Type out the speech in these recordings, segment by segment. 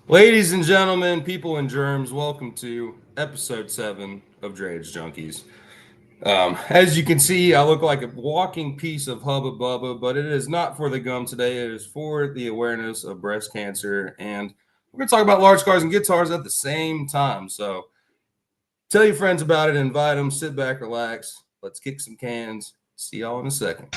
Ladies and gentlemen, people and germs, welcome to episode 7 of Drayage Junkies. As you can see, I look like a walking piece of Hubba Bubba, but it is not for the gum today. It is for the awareness of breast cancer. And we're going to talk about large cars and guitars at the same time. So tell your friends about it, invite them, sit back, relax. Let's kick some cans. See y'all in a second.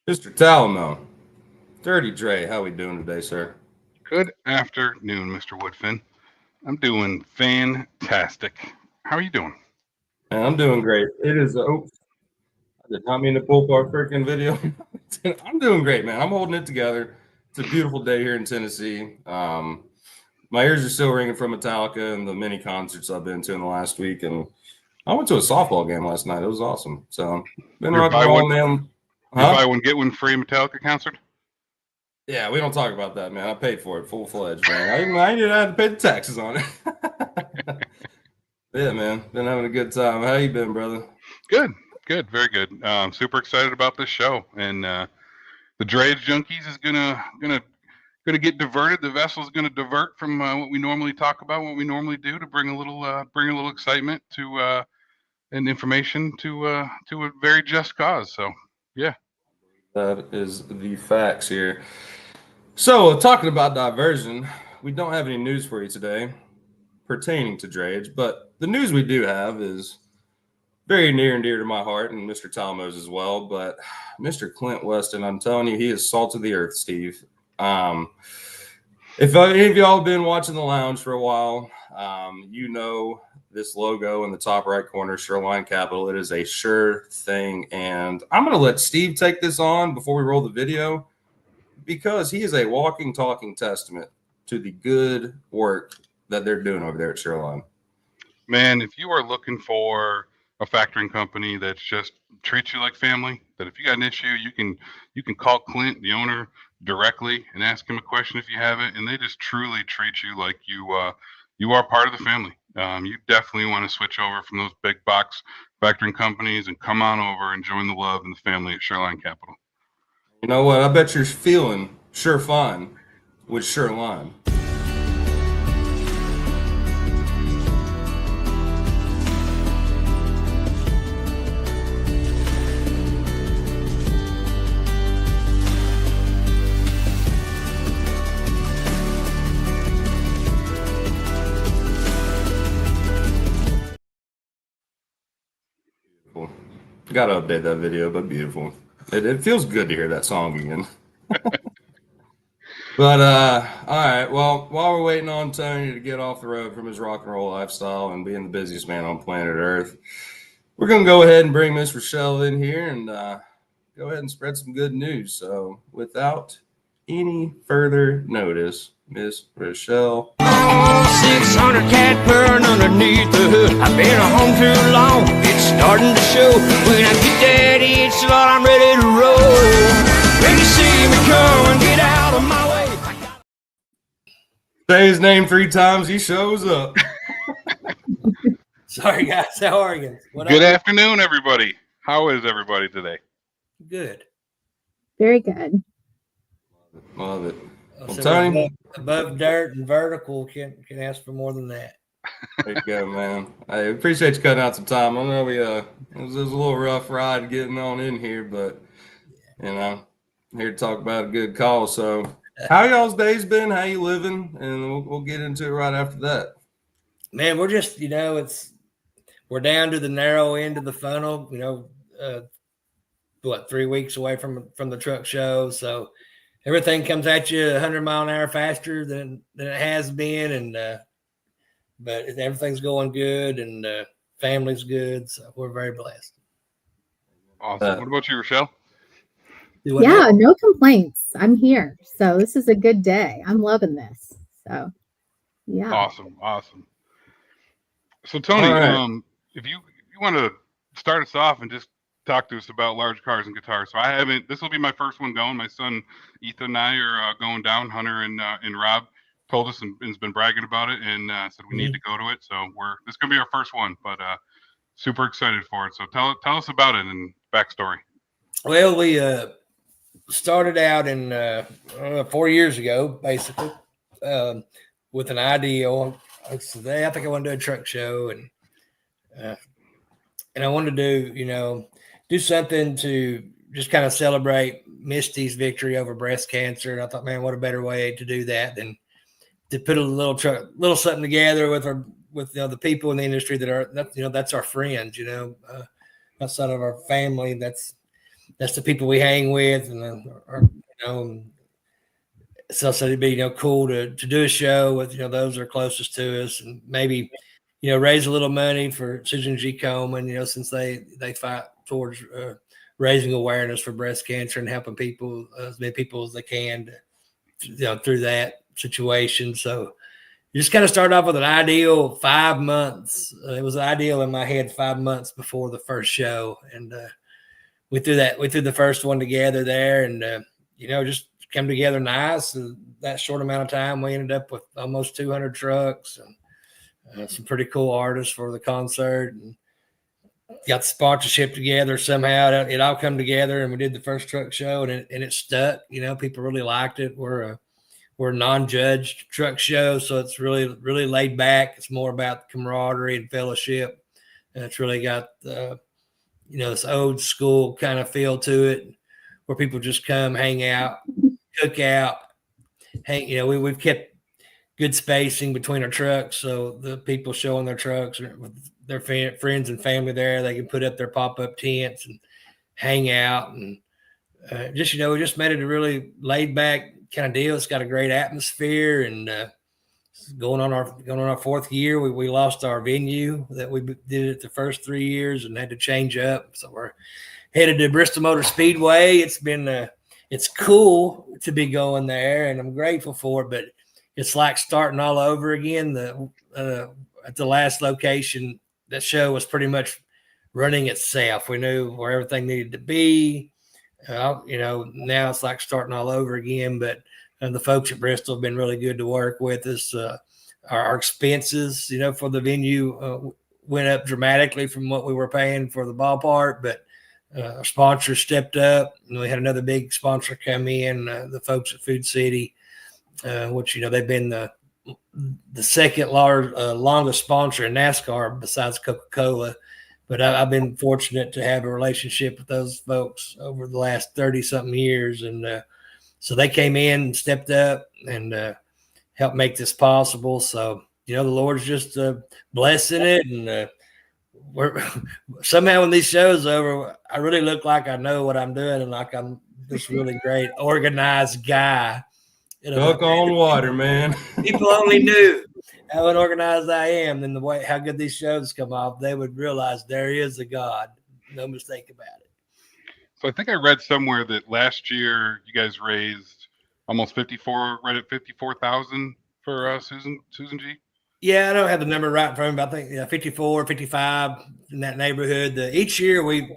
Mr. Talamo, Dirty Dre, how we doing today, sir? Good afternoon, Mr. Woodfin. I'm doing fantastic. How are you doing? Man, I'm doing great. It is, oops, I did not mean to pull up our freaking video. I'm doing great, man. I'm holding it together. It's a beautiful day here in Tennessee. My ears are still ringing from Metallica and the many concerts I've been to in the last week. And I went to a softball game last night. It was awesome. So, been rock and roll, man. You buy one, get one free Metallica concert? Yeah, we don't talk about that, man. I paid for it full-fledged, man. I didn't have to pay the taxes on it. Yeah, man. Been having a good time. How you been, brother? Good, very good. Super excited about this show, and the Drayage Junkies is gonna get diverted. The vessel is gonna divert from what we normally talk about, what we normally do, to bring a little excitement to and information to a very just cause. So, yeah. That is the facts here. So, talking about diversion, we don't have any news for you today pertaining to drayage, but the news we do have is very near and dear to my heart and Mr. Talamo's as well. But Mr. Clint Weston, I'm telling you, he is salt of the earth, Steve. If any of y'all have been watching the lounge for a while, you know this logo in the top right corner, Shoreline Capital. It is a sure thing. And I'm going to let Steve take this on before we roll the video, because he is a walking, talking testament to the good work that they're doing over there at Shoreline. Man, if you are looking for a factoring company that's just treats you like family, that if you got an issue, you can call Clint, the owner, directly and ask him a question if you have it, and they just truly treat you like you are part of the family. You definitely want to switch over from those big box factoring companies and come on over and join the love and the family at Shoreline Capital. You know what? I bet you're feeling sure fine with Shoreline. Got to update that video, but beautiful. It feels good to hear that song again. But all right. Well, while we're waiting on Tony to get off the road from his rock and roll lifestyle and being the busiest man on planet Earth, we're gonna go ahead and bring Miss Rachelle in here and go ahead and spread some good news. So, without any further notice, Miss Rachelle. 600 cat purring underneath the hood. I've been home too long. It's starting to show. When I get that itch, Lord, I'm ready to roll. When you see me come, get out of my way. Say his name 3 times, he shows up. Sorry, guys. How are you? Good afternoon, everybody. How is everybody today? Good. Very good. Love it. Well, So Tony, above dirt and vertical can ask for more than that. there you go, man. I appreciate you cutting out some time. I know it was a little rough ride getting on in here, but you know, I'm here to talk about a good call. So, how y'all's days been? How you living? And we'll get into it right after that. Man, we're just we're down to the narrow end of the funnel. 3 weeks away from the truck show, so everything comes at you 100-mile-an-hour faster than it has been, and but everything's going good, and family's good, so we're very blessed. Awesome. What about you, Rachelle? Yeah, no complaints. I'm here. So this is a good day. I'm loving this. So yeah. Awesome. So Tony, right. if you want to start us off and just talk to us about large cars and guitars. So I haven't. This will be my first one going. My son Ethan and I are going down. Hunter and Rob told us and has been bragging about it, and said we need to go to it. So this is gonna be our first one, but super excited for it. So tell us about it and backstory. Well, we started out in 4 years ago, basically, with an idea. I think I want to do a truck show, and I wanted to do something to just kind of celebrate Misty's victory over breast cancer. And I thought, man, what a better way to do that than to put a little something together with the people in the industry that's our friends, outside of our family. That's the people we hang with, and so it'd be cool to do a show with those that are closest to us, and maybe raise a little money for Susan G. Komen, since they fight towards raising awareness for breast cancer and helping people, as many people as they can, through that situation. So you just kind of start off with an ideal 5 months. It was ideal in my head 5 months before the first show, and we threw the first one together there, and just come together nice. And that short amount of time, we ended up with almost 200 trucks and some pretty cool artists for the concert, and got the sponsorship together somehow. It all come together, and we did the first truck show, and it stuck. People really liked it. We're a non-judged truck show, so it's really, really laid back. It's more about camaraderie and fellowship, and it's really got this old school kind of feel to it, where people just come, hang out, cook out, we've kept good spacing between our trucks, so the people showing their trucks with their friends and family there, they can put up their pop-up tents and hang out, and we just made it a really laid back kind of deal. It's got a great atmosphere, and going on our fourth year. We lost our venue that we did it the first 3 years and had to change up, so we're headed to Bristol Motor Speedway. It's cool to be going there, and I'm grateful for it, but it's like starting all over again. At the last location, that show was pretty much running itself. We knew where everything needed to be. Now it's like starting all over again, but the folks at Bristol have been really good to work with us. Our expenses, for the venue went up dramatically from what we were paying for the ballpark, but our sponsors stepped up, and we had another big sponsor come in, the folks at Food City, which they've been the second longest sponsor in NASCAR besides Coca-Cola. But I've been fortunate to have a relationship with those folks over the last 30-something years, and so they came in and stepped up and helped make this possible. So the Lord's just blessing it, and we're somehow when these shows over, I really look like I know what I'm doing, and like I'm this really great organized guy. Duck on water, man. People only knew how unorganized I am, and how good these shows come off, they would realize there is a God. No mistake about it. So I think I read somewhere that last year you guys raised almost 54,000 for Susan G. Yeah, I don't have the number right in front of me, but I think 54, 55 in that neighborhood. Each year we've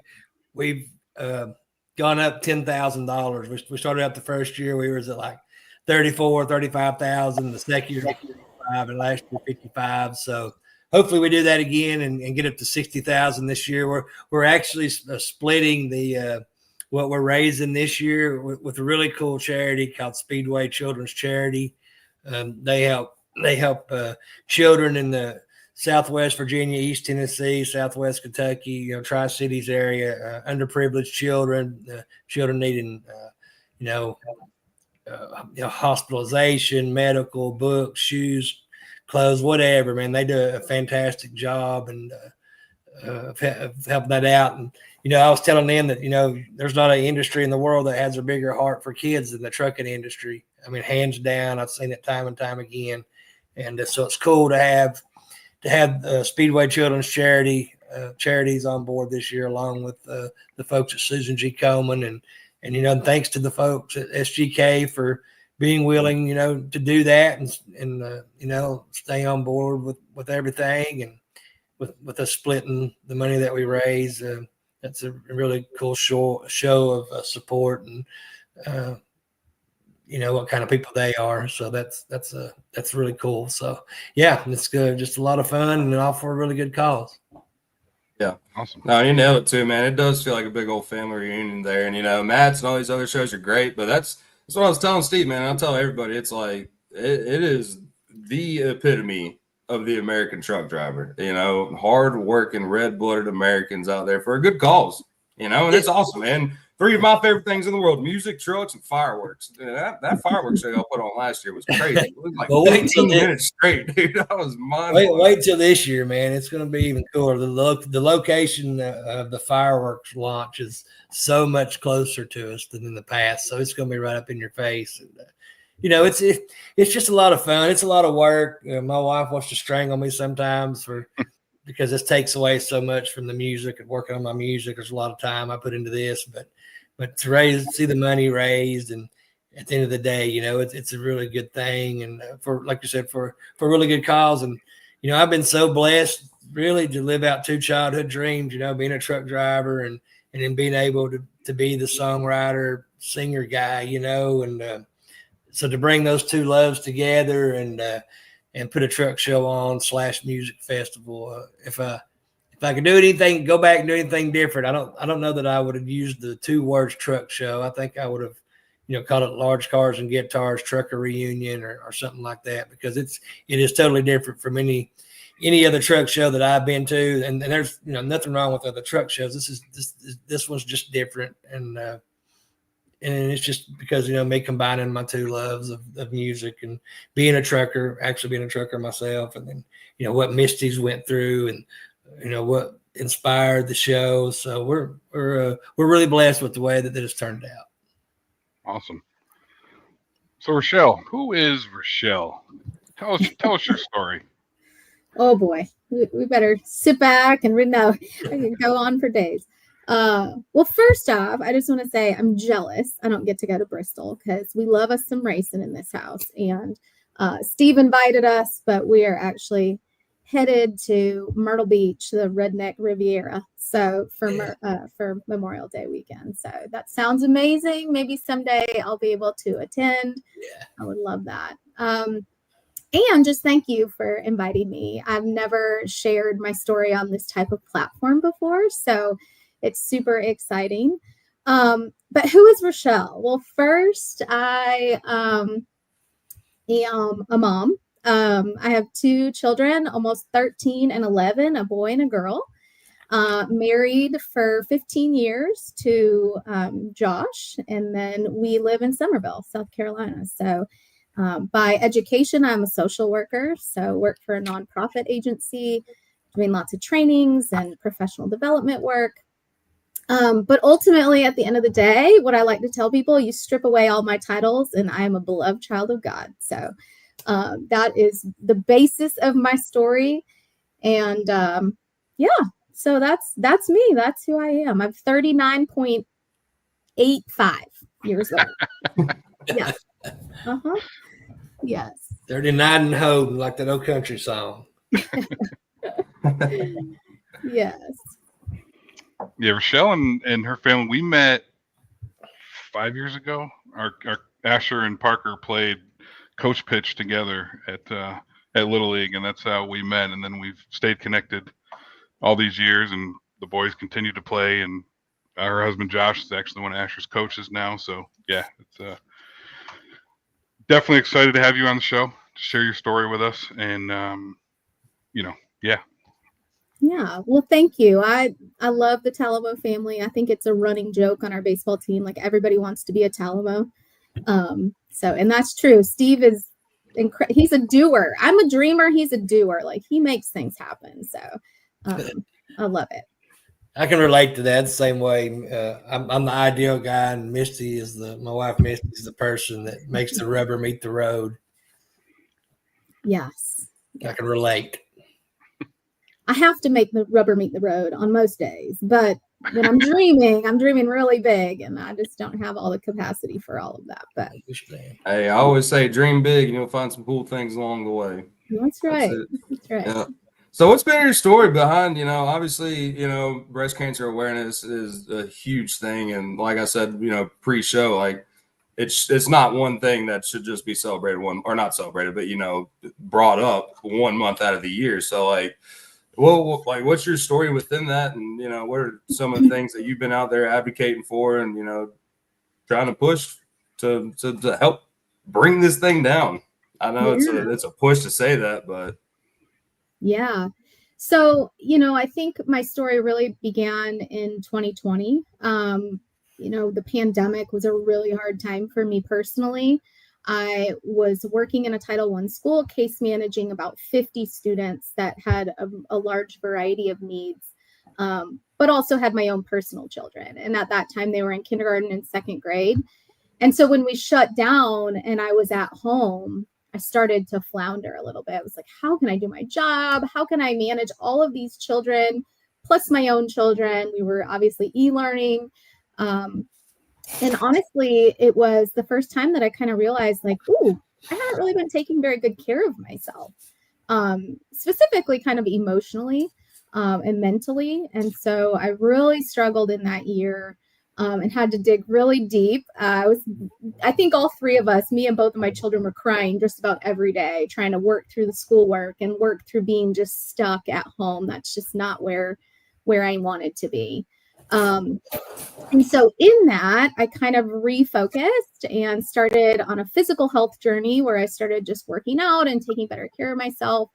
gone up $10,000. We started out the first year, we was at like 34, 35,000. The second year, 55, and last year 55. So hopefully we do that again and get up to 60,000 this year. We're actually splitting the what we're raising this year with a really cool charity called Speedway Children's Charity. They help children in the Southwest Virginia, East Tennessee, Southwest Kentucky, Tri-Cities area, underprivileged children, children needing, hospitalization, medical, books, shoes, clothes, whatever, man. They do a fantastic job and helping that out. And, I was telling them that, there's not an industry in the world that has a bigger heart for kids than the trucking industry. I mean, hands down, I've seen it time and time again. And so it's cool to have Speedway Children's charities on board this year, along with the folks at Susan G. Komen, and thanks to the folks at SGK for being willing, to do that and stay on board with everything. And with us splitting the money that we raise. That's a really cool show of support and what kind of people they are. So that's really cool. So yeah, it's good. Just a lot of fun and all for a really good cause. Yeah. Awesome. No, you nailed it too, man. It does feel like a big old family reunion there. And, Matt's and all these other shows are great, but that's what I was telling Steve, man. I'll tell everybody, it's like, it is the epitome of the American truck driver, hard-working, red-blooded Americans out there for a good cause, and it's awesome, man. 3 of my favorite things in the world: music, trucks, and fireworks. That fireworks show y'all put on last year was crazy. It was like 15 minutes straight, dude. That was mind-blowing. Wait till this year, man. It's going to be even cooler. The location of the fireworks launch is so much closer to us than in the past, so it's going to be right up in your face. And it's just a lot of fun. It's a lot of work. My wife wants to strangle me sometimes because this takes away so much from the music and working on my music. There's a lot of time I put into this, but to see the money raised, and at the end of the day, it's a really good thing. And for, like you said, for a really good cause. And, I've been so blessed really to live out 2 childhood dreams, being a truck driver and then being able to be the songwriter, singer guy, and, so to bring those 2 loves together and put a truck show on / music festival, if I could do anything, go back and do anything different, I don't know that I would have used the 2 words truck show. I think I would have, called it Large Cars and Guitars Trucker Reunion or something like that, because it is totally different from any other truck show that I've been to. And there's nothing wrong with other truck shows. This one's just different. And it's just because, me combining my 2 loves of music and being a trucker, actually being a trucker myself. And then, what Misty's went through and, what inspired the show. So we're really blessed with the way that it's turned out. Awesome. So Rachelle, who is Rachelle? Tell us your story. Oh boy, we better sit back and I can go on for days. Well, first off, I just want to say I'm jealous I don't get to go to Bristol, because we love us some racing in this house. And Steve invited us, but we are actually headed to Myrtle Beach, the Redneck Riviera, so for Memorial Day weekend. So that sounds amazing. Maybe someday I'll be able to attend. Yeah. I would love that. And just thank you for inviting me. I've never shared my story on this type of platform before, so it's super exciting. But who is Rachelle? Well, first, I am a mom. I have 2 children, almost 13 and 11, a boy and a girl. Married for 15 years to Josh, and then we live in Summerville, South Carolina. So by education, I'm a social worker, so work for a nonprofit agency, doing lots of trainings and professional development work. But ultimately, at the end of the day, what I like to tell people, you strip away all my titles and I am a beloved child of God. So that is the basis of my story. And so that's me. That's who I am. I'm 39.85 years old. Yeah. Yes. 39 and home, like that old country song. Yes. Yeah, Rachelle and her family, we met 5 years ago. Our Asher and Parker played coach pitch together at Little League, and that's how we met. And then we've stayed connected all these years, and the boys continue to play. And her husband Josh is actually one of Asher's coaches now. So yeah, it's definitely excited to have you on the show to share your story with us. And yeah. Yeah, well, thank you. I love the Talamo family. I think it's a running joke on our baseball team. Like, everybody wants to be a Talamo. And that's true. Steve is he's a doer. I'm a dreamer. He's a doer. Like, he makes things happen. So I love it. I can relate to that the same way. I'm the ideal guy, and Misty is my wife. Misty is the person that makes the rubber meet the road. Yes. I can relate. I have to make the rubber meet the road on most days, but when I'm dreaming really big, and I just don't have all the capacity for all of that. But hey, I always say dream big and you'll find some cool things along the way. That's right. That's right. Yeah. So what's been your story behind, obviously, breast cancer awareness is a huge thing. And like I said, pre-show, like it's not one thing that should just be celebrated or not celebrated, but, brought up 1 month out of the year. So like, well, like what's your story within that? And, what are some of the things that you've been out there advocating for and, trying to push to help bring this thing down? I know it's a push to say that, but. Yeah. So, I think my story really began in 2020. The pandemic was a really hard time for me personally. I was working in a Title I school, case managing about 50 students that had a large variety of needs, but also had my own personal children. And at that time, they were in kindergarten and second grade. And so when we shut down and I was at home, I started to flounder a little bit. I was like, how can I do my job? How can I manage all of these children, plus my own children? We were obviously e-learning. And honestly, it was the first time that I kind of realized like, ooh, I haven't really been taking very good care of myself, specifically kind of emotionally and mentally. And so I really struggled in that year. And had to dig really deep. I think all three of us, me and both of my children, were crying just about every day, trying to work through the schoolwork and work through being just stuck at home. That's just not where I wanted to be. And so in that, I kind of refocused and started on a physical health journey where I started just working out and taking better care of myself.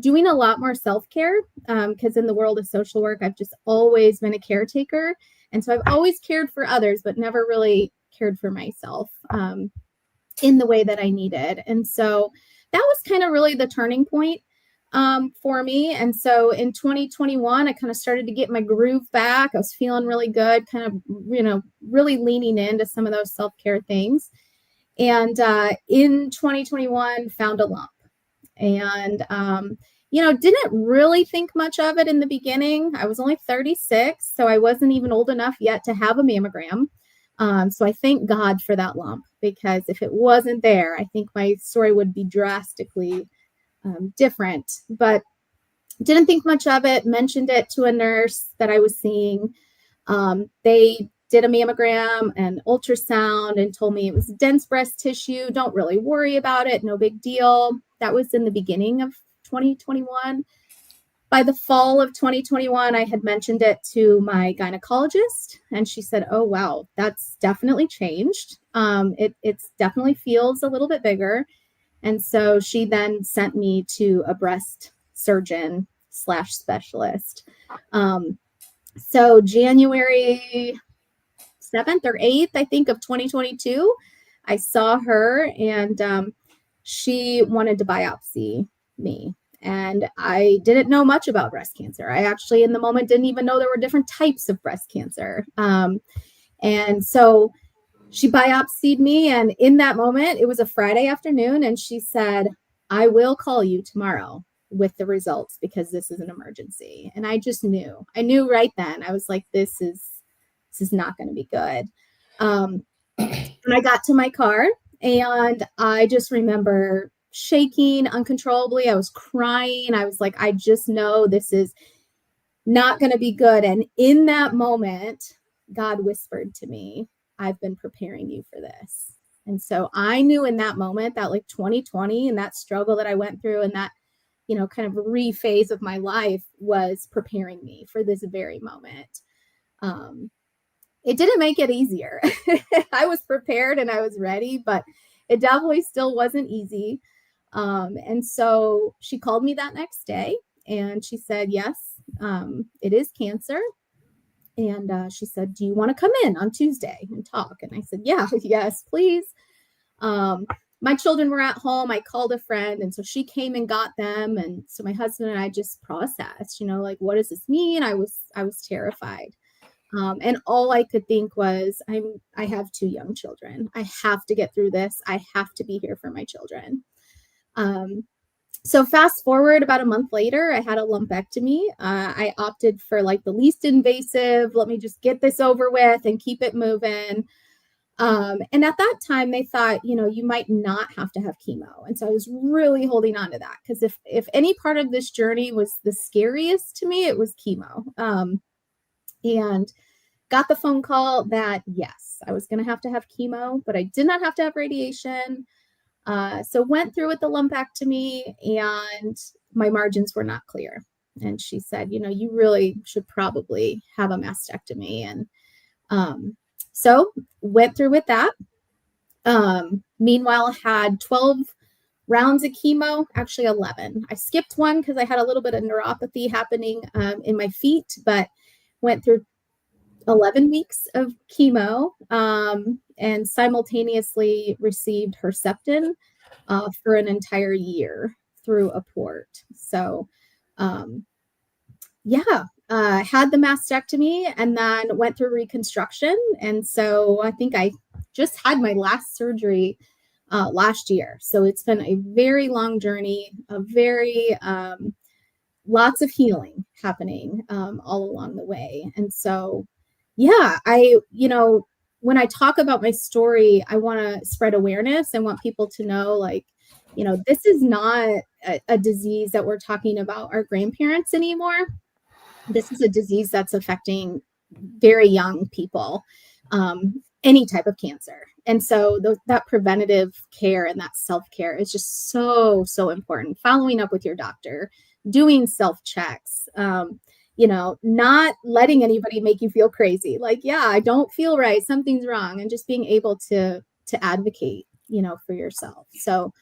Doing a lot more self-care because in the world of social work, I've just always been a caretaker. And so I've always cared for others, but never really cared for myself in the way that I needed. And so that was kind of really the turning point for me. And so in 2021, I kind of started to get my groove back. I was feeling really good, kind of, really leaning into some of those self-care things. And in 2021, found a lump. And, didn't really think much of it in the beginning. I was only 36, so I wasn't even old enough yet to have a mammogram. So I thank God for that lump, because if it wasn't there, I think my story would be drastically different. But didn't think much of it, mentioned it to a nurse that I was seeing. They did a mammogram and ultrasound and told me it was dense breast tissue. Don't really worry about it. No big deal. That was in the beginning of 2021. By the fall of 2021, I had mentioned it to my gynecologist, and she said, oh, wow, that's definitely changed. It's definitely feels a little bit bigger. And so she then sent me to a breast surgeon / specialist. So January 7th or 8th, I think, of 2022, I saw her, and she wanted to biopsy me. And I didn't know much about breast cancer. I actually, in the moment, didn't even know there were different types of breast cancer. And so she biopsied me. And in that moment, it was a Friday afternoon. And she said, I will call you tomorrow with the results because this is an emergency. And I just knew. I knew right then. I was like, this is not going to be good. And I got to my car, and I just remember shaking uncontrollably. I was crying. I was like, I just know this is not going to be good. And in that moment, God whispered to me, I've been preparing you for this. And so I knew in that moment that like 2020 and that struggle that I went through and that, kind of re-phase of my life was preparing me for this very moment. It didn't make it easier. I was prepared and I was ready, but it definitely still wasn't easy. And so she called me that next day and she said, yes, it is cancer. And she said, do you want to come in on Tuesday and talk? And I said, yeah, yes, please. My children were at home. I called a friend. And so she came and got them. And so my husband and I just processed, like, what does this mean? I was terrified. And all I could think was, I have 2 young children. I have to get through this. I have to be here for my children. So fast forward about a month later, I had a lumpectomy. I opted for like the least invasive. Let me just get this over with and keep it moving. And at that time they thought, you might not have to have chemo. And so I was really holding on to that, because if any part of this journey was the scariest to me, it was chemo. And got the phone call that, yes, I was going to have chemo, but I did not have to have radiation. So went through with the lumpectomy, and my margins were not clear. And she said, you really should probably have a mastectomy. And so went through with that. Meanwhile, had 12 rounds of chemo, actually 11. I skipped one because I had a little bit of neuropathy happening in my feet, but went through 11 weeks of chemo, and simultaneously received Herceptin for an entire year through a port. So, had the mastectomy and then went through reconstruction. And so I think I just had my last surgery last year. So it's been a very long journey, a very lots of healing happening all along the way. And so, when I talk about my story, I want to spread awareness. I want people to know, like, this is not a disease that we're talking about our grandparents anymore. This is a disease that's affecting very young people, any type of cancer. And so that preventative care and that self-care is just so, so important. Following up with your doctor, doing self-checks, not letting anybody make you feel crazy. Like, I don't feel right, something's wrong, and just being able to advocate, for yourself. So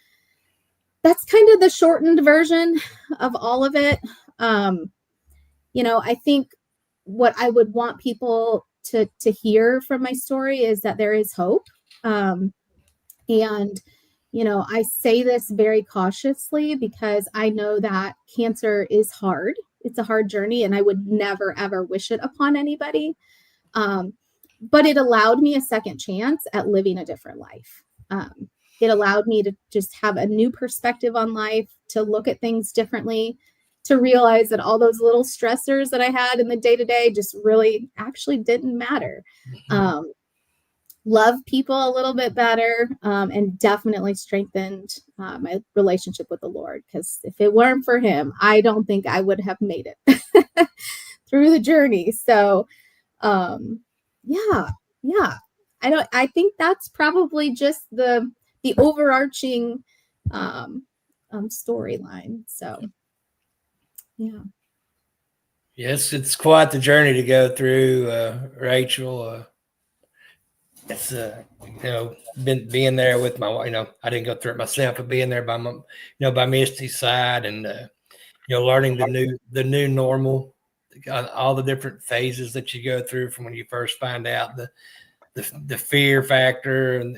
that's kind of the shortened version of all of it. I think what I would want people to hear from my story is that there is hope. And, I say this very cautiously because I know that cancer is hard. It's a hard journey, and I would never, ever wish it upon anybody. But it allowed me a second chance at living a different life. It allowed me to just have a new perspective on life, to look at things differently, to realize that all those little stressors that I had in the day-to-day just really actually didn't matter. Love people a little bit better, and definitely strengthened my relationship with the Lord. Because if it weren't for him, I don't think I would have made it through the journey. So, I think that's probably just the overarching storyline. So, Yes, it's quite the journey to go through, Rachel. It's being there with my, I didn't go through it myself, but being there by my, by Misty's side, and learning the new normal, all the different phases that you go through from when you first find out the fear factor, and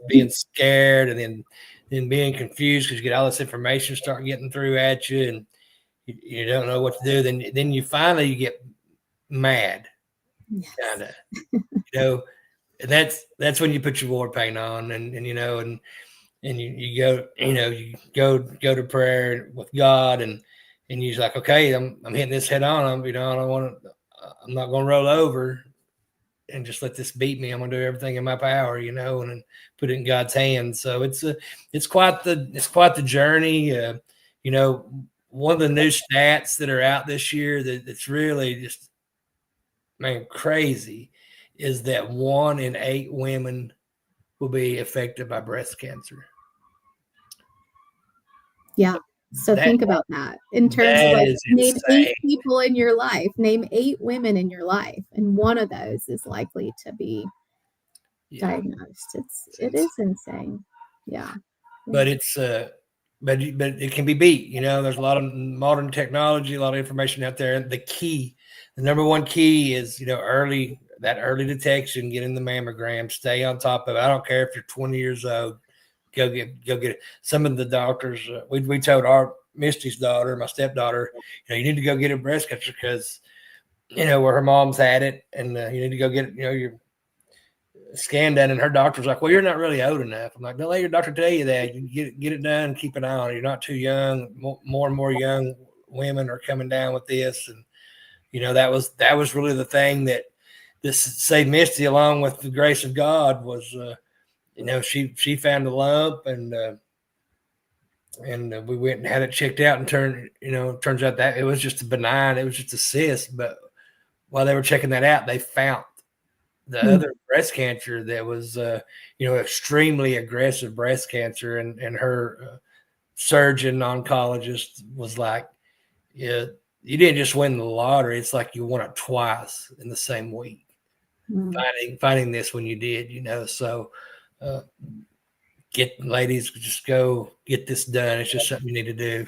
being scared, and then being confused because you get all this information start getting through at you, and you don't know what to do. Then you finally get mad, kind of, and that's when you put your war paint on, and you go, you go to prayer with God, and you're like, okay, I'm hitting this head on. I'm not going to roll over and just let this beat me. I'm going to do everything in my power, and then put it in God's hands. So it's quite the journey. One of the new stats that are out this year that's really just, man, crazy, is that 1 in 8 women will be affected by breast cancer. Yeah. So think about that in terms of, like, name 8 people in your life, name 8 women in your life, and one of those is likely to be diagnosed. It is insane. Yeah. But it's but it can be beat. There's a lot of modern technology, a lot of information out there. And the number one key is, early detection, get in the mammogram, stay on top of it. I don't care if you're 20 years old, go get it. Some of the doctors, we told our Misty's daughter, my stepdaughter, you need to go get a breast cancer because, where her mom's had it, and you need to go get, your scan done. And her doctor's like, well, you're not really old enough. I'm like, don't let your doctor tell you that. You get it done, keep an eye on it. You're not too young. More and more young women are coming down with this. And, that was really the thing that this say Misty, along with the grace of God, was she found a lump, and we went and had it checked out, and turns out that it was just it was just a cyst. But while they were checking that out, they found the other breast cancer that was extremely aggressive breast cancer, and her surgeon oncologist was like, yeah, you didn't just win the lottery, it's like you won it twice in the same week. Finding this when you did, so ladies, just go get this done. It's just something you need to do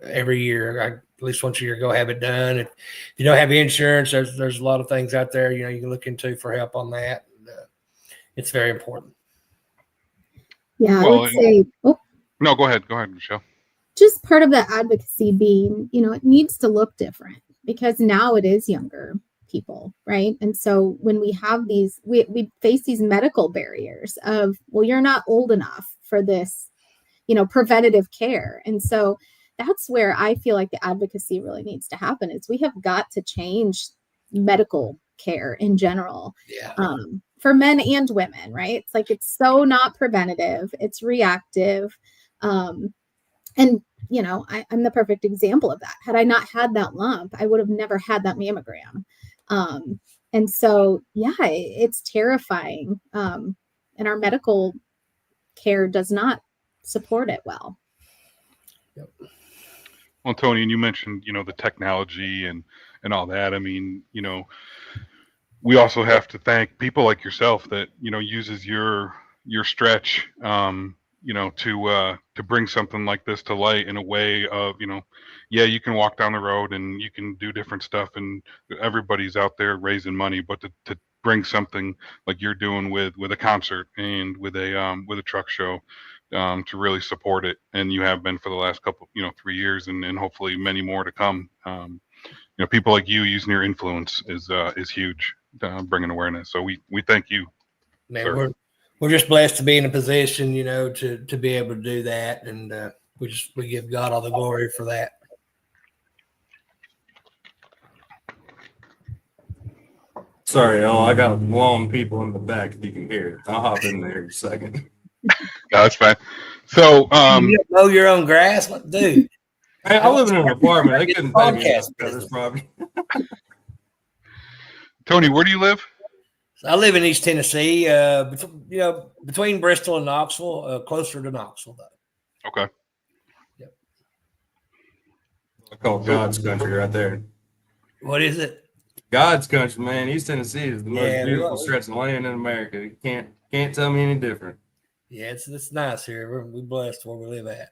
every year. At least once a year, go have it done. If you don't have insurance, there's a lot of things out there, you can look into for help on that. It's very important. Yeah, I would say. No, go ahead, Rachelle. Just part of the advocacy being, it needs to look different, because now it is younger people, right? And so when we have these, we face these medical barriers of, well, you're not old enough for this, preventative care. And so that's where I feel like the advocacy really needs to happen, is we have got to change medical care in general. Yeah. For men and women, right? It's like, it's so not preventative, it's reactive. And I'm the perfect example of that. Had I not had that lump, I would have never had that mammogram. And so, yeah, it's terrifying. And our medical care does not support it well. Yep. Well, Tony, and you mentioned, the technology and all that. I mean, we also have to thank people like yourself that, uses your stretch, to bring something like this to light in a way of, you can walk down the road and you can do different stuff, and everybody's out there raising money, but to bring something like you're doing with a concert and with a truck show, to really support it, and you have been for the last couple, 3 years, and hopefully many more to come. People like you using your influence is huge, bringing awareness. So we thank you. Man, we're just blessed to be in a position, to be able to do that, and we give God all the glory for that. Sorry, y'all. I got long people in the back. If you can hear it, I'll hop in there in a second. No, that's fine. So, you don't mow your own grass, what, dude? I live in an apartment. They couldn't pay me for this property. Tony, where do you live? I live in East Tennessee, between Bristol and Knoxville, closer to Knoxville, though. Okay. Yep. I call God's country right there. What is it? God's country, man. East Tennessee is the most beautiful well, stretch of land in America. You can't tell me any different. Yeah, it's nice here. We're blessed where we live at.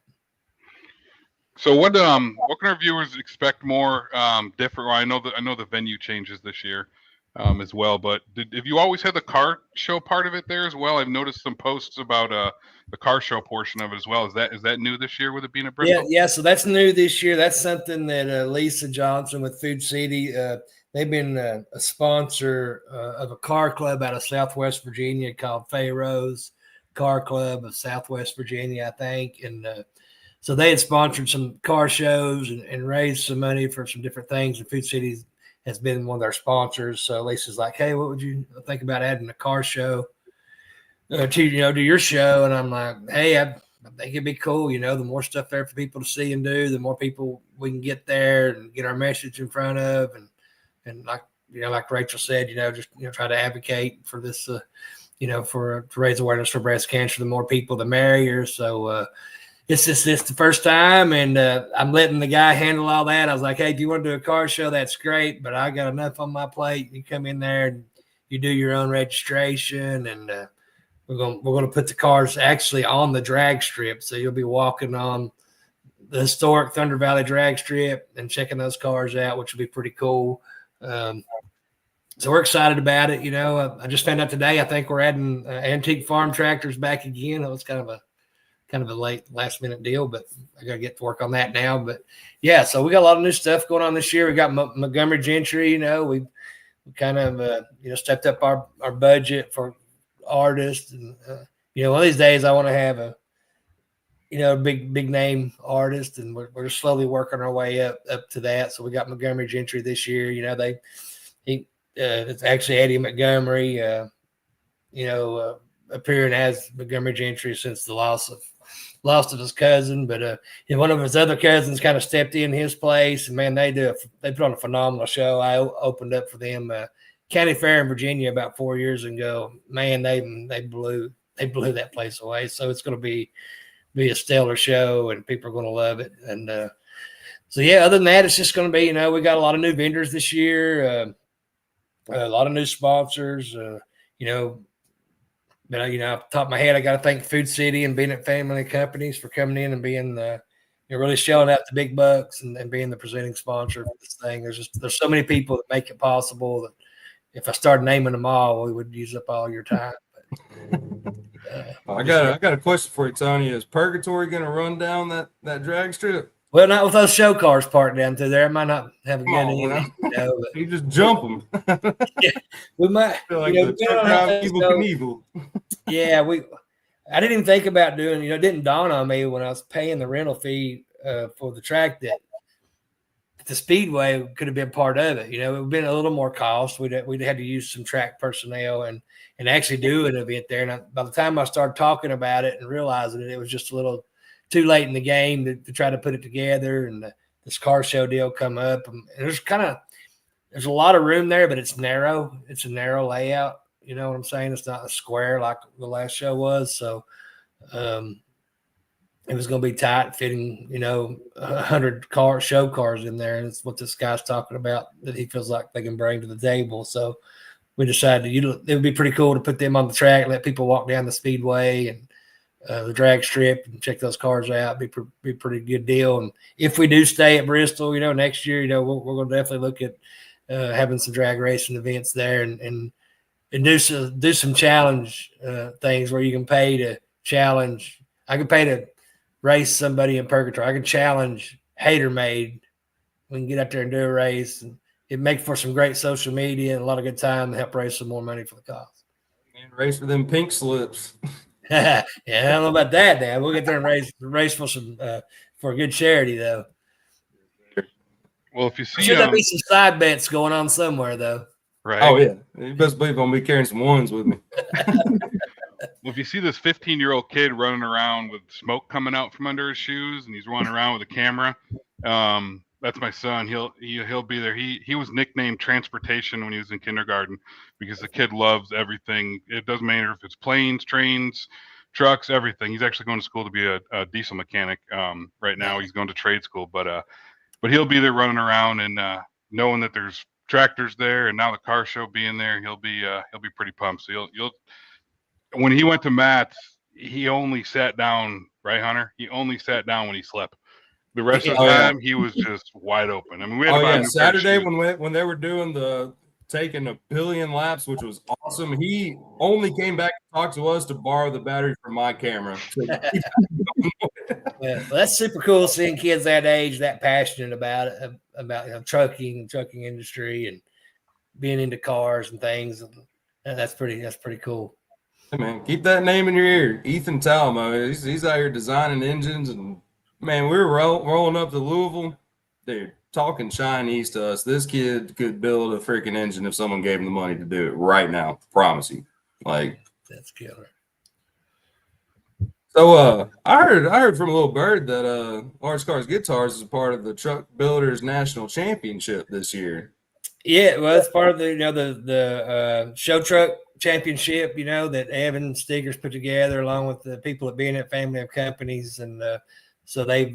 So what can our viewers expect more different? Well, I know the venue changes this year as well, but have you always had the car show part of it there as well? I've noticed some posts about the car show portion of it as well. Is that new this year with it being at Bristol? Yeah. So that's new this year. That's something that Lisa Johnson with Food City, they've been a sponsor of a car club out of Southwest Virginia called Pharaoh's Car Club of Southwest Virginia, I think. And so they had sponsored some car shows and raised some money for some different things. And Food City has been one of their sponsors. So Lisa's like, hey, what would you think about adding a car show to your show? And I'm like, hey, I think it'd be cool. The more stuff there for people to see and do, the more people we can get there and get our message in front of. And like Rachel said, just try to advocate for this, to raise awareness for breast cancer. The more people, the merrier. So it's the first time, and I'm letting the guy handle all that. I was like, hey, if you want to do a car show, that's great, but I got enough on my plate. You come in there and you do your own registration, and we're gonna put the cars actually on the drag strip, so you'll be walking on the historic Thunder Valley drag strip and checking those cars out, which will be pretty cool. So we're excited about it. I just found out today, I think we're adding antique farm tractors back again. It was kind of a late last minute deal, but I got to get to work on that now. But yeah, so we got a lot of new stuff going on this year. We got Montgomery Gentry, we kind of, stepped up our budget for artists. And, one of these days I want to have a big name artist, and we're slowly working our way up to that. So we got Montgomery Gentry this year. it's actually Eddie Montgomery, appearing as Montgomery Gentry since the loss of his cousin. But one of his other cousins kind of stepped in his place, and man, they put on a phenomenal show. I opened up for them County Fair in Virginia about 4 years ago. Man, they blew that place away. So it's going to be a stellar show, and people are going to love it. And so yeah, other than that, it's just going to be, we got a lot of new vendors this year, a lot of new sponsors. But off the top of my head, I got to thank Food City and Bennett Family Companies for coming in and being really shelling out the big bucks and being the presenting sponsor for this thing. There's so many people that make it possible that if I started naming them all, we would use up all your time. I got a question for you, Tony. Is Purgatory going to run down that drag strip? Well, not with those show cars parked down through there. I might not have a good You just jump them. Yeah, we might. Feel like the truck drive Evel Knievel. Yeah, I didn't even think about doing. It didn't dawn on me when I was paying the rental fee for the track that the Speedway could have been part of it. It would have been a little more cost. We'd had to use some track personnel and actually do an event there. And by the time I started talking about it and realizing it was just a little too late in the game to try to put it together. And this car show deal come up. And there's a lot of room there, but it's narrow. It's a narrow layout. You know what I'm saying? It's not a square like the last show was. So it was going to be tight fitting, 100 show cars in there. And it's what this guy's talking about that he feels like they can bring to the table. So we decided it would be pretty cool to put them on the track, let people walk down the Speedway and the drag strip and check those cars out. Be a pretty good deal. And if we do stay at Bristol, next year, we're going to definitely look at having some drag racing events there and do some challenge things where you can pay to challenge. I can pay to race somebody in Purgatory. I can challenge Hater Made. We can get out there and do a race, and it makes for some great social media and a lot of good time to help raise some more money for the cause. And race for them pink slips. Yeah, I don't know about that, Dan. We'll get there and race for some for a good charity, though. Well, if you see, should there be some side bets going on somewhere, though? Right. Oh yeah, you best believe I'm gonna be carrying some ones with me. Well, if you see this 15-year-old kid running around with smoke coming out from under his shoes, and he's running around with a camera, that's my son. He'll be there. He was nicknamed Transportation when he was in kindergarten because the kid loves everything. It doesn't matter if it's planes, trains, trucks, everything. He's actually going to school to be a diesel mechanic. Right now, he's going to trade school, but he'll be there running around and knowing that there's tractors there, and now the car show being there, he'll be pretty pumped. So you'll. When he went to Matt's, he only sat down, right, Hunter? He only sat down when he slept. The rest of the time, he was just wide open. I mean, we had Saturday when they were doing taking 1 billion laps, which was awesome. He only came back to talk to us to borrow the battery from my camera. Yeah, well, that's super cool seeing kids that age that passionate about it, about trucking and trucking industry and being into cars and things. And that's pretty cool. Hey man, keep that name in your ear. Ethan Talmo. He's out here designing engines, and man, we were rolling up to Louisville. Dude, talking Chinese to us. This kid could build a freaking engine if someone gave him the money to do it right now. Promise you. Like, that's killer. So I heard from a little bird that Large Cars Guitars is a part of the Truck Builders National Championship this year. Yeah, well, it's part of the the show truck championship, that Evan Stiggers put together along with the people at Bennett Family of Companies, and so they've